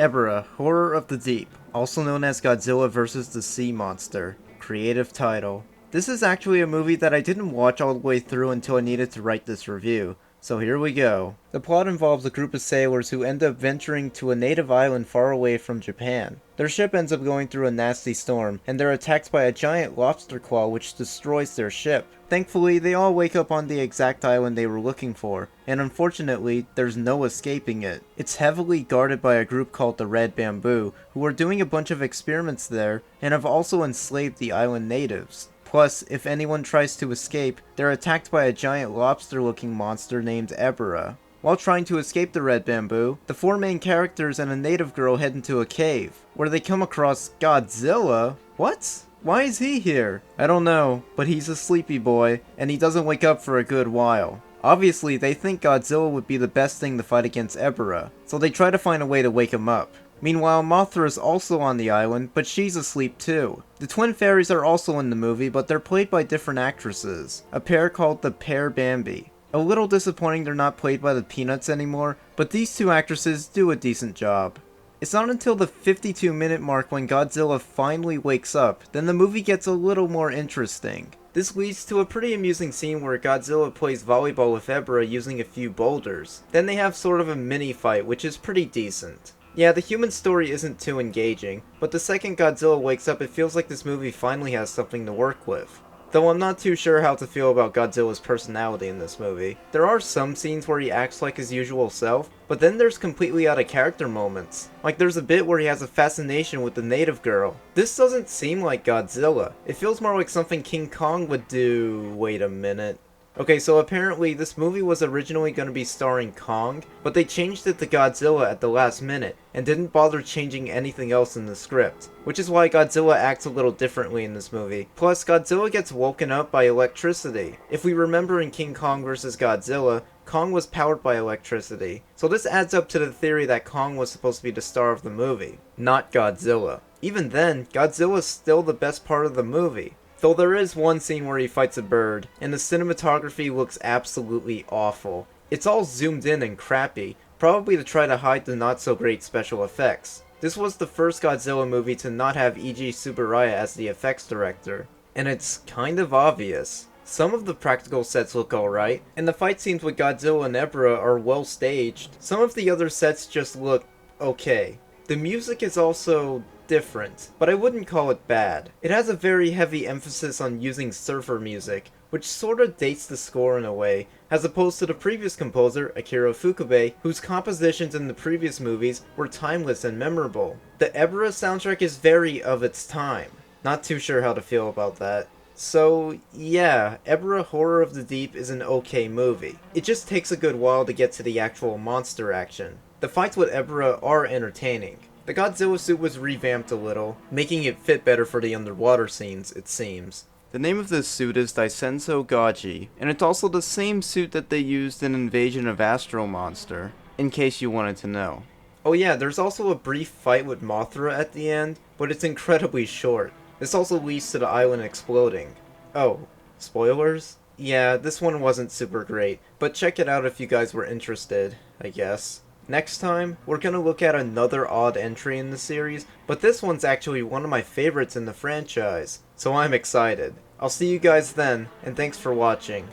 Ebirah, Horror of the Deep, also known as Godzilla vs. the Sea Monster. Creative title. This is actually a movie that I didn't watch all the way through until I needed to write this review, so here we go. The plot involves a group of sailors who end up venturing to a native island far away from Japan. Their ship ends up going through a nasty storm, and they're attacked by a giant lobster claw which destroys their ship. Thankfully, they all wake up on the exact island they were looking for, and unfortunately, there's no escaping it. It's heavily guarded by a group called the Red Bamboo, who are doing a bunch of experiments there, and have also enslaved the island natives. Plus, if anyone tries to escape, they're attacked by a giant lobster-looking monster named Ebirah. While trying to escape the Red Bamboo, the four main characters and a native girl head into a cave, where they come across Godzilla? What? Why is he here? I don't know, but he's a sleepy boy, and he doesn't wake up for a good while. Obviously, they think Godzilla would be the best thing to fight against Ebirah, so they try to find a way to wake him up. Meanwhile, Mothra is also on the island, but she's asleep too. The twin fairies are also in the movie, but they're played by different actresses, a pair called the Pair Bambi. A little disappointing they're not played by the Peanuts anymore, but these two actresses do a decent job. It's not until the 52-minute mark when Godzilla finally wakes up, then the movie gets a little more interesting. This leads to a pretty amusing scene where Godzilla plays volleyball with Ebirah using a few boulders. Then they have sort of a mini fight, which is pretty decent. Yeah, the human story isn't too engaging, but the second Godzilla wakes up it feels like this movie finally has something to work with. Though I'm not too sure how to feel about Godzilla's personality in this movie. There are some scenes where he acts like his usual self, but then there's completely out of character moments. Like there's a bit where he has a fascination with the native girl. This doesn't seem like Godzilla. It feels more like something King Kong would do. Wait a minute. Okay, so apparently this movie was originally going to be starring Kong, but they changed it to Godzilla at the last minute, and didn't bother changing anything else in the script, which is why Godzilla acts a little differently in this movie. Plus, Godzilla gets woken up by electricity. If we remember in King Kong vs. Godzilla, Kong was powered by electricity, so this adds up to the theory that Kong was supposed to be the star of the movie, not Godzilla. Even then, Godzilla's still the best part of the movie. Though there is one scene where he fights a bird, and the cinematography looks absolutely awful. It's all zoomed in and crappy, probably to try to hide the not so great special effects. This was the first Godzilla movie to not have E.G. Tsuburaya as the effects director, and it's kind of obvious. Some of the practical sets look alright, and the fight scenes with Godzilla and Ebirah are well staged. Some of the other sets just look okay. The music is also different, but I wouldn't call it bad. It has a very heavy emphasis on using surfer music, which sorta dates the score in a way, as opposed to the previous composer, Akira Ifukube, whose compositions in the previous movies were timeless and memorable. The Ebirah soundtrack is very of its time. Not too sure how to feel about that. So, yeah, Ebirah Horror of the Deep is an okay movie. It just takes a good while to get to the actual monster action. The fights with Ebirah are entertaining. The Godzilla suit was revamped a little, making it fit better for the underwater scenes, it seems. The name of this suit is Daisenso Gaji, and it's also the same suit that they used in Invasion of Astro Monster, in case you wanted to know. Oh yeah, there's also a brief fight with Mothra at the end, but it's incredibly short. This also leads to the island exploding. Oh, spoilers? Yeah, this one wasn't super great, but check it out if you guys were interested, I guess. Next time, we're gonna look at another odd entry in the series, but this one's actually one of my favorites in the franchise, so I'm excited. I'll see you guys then, and thanks for watching.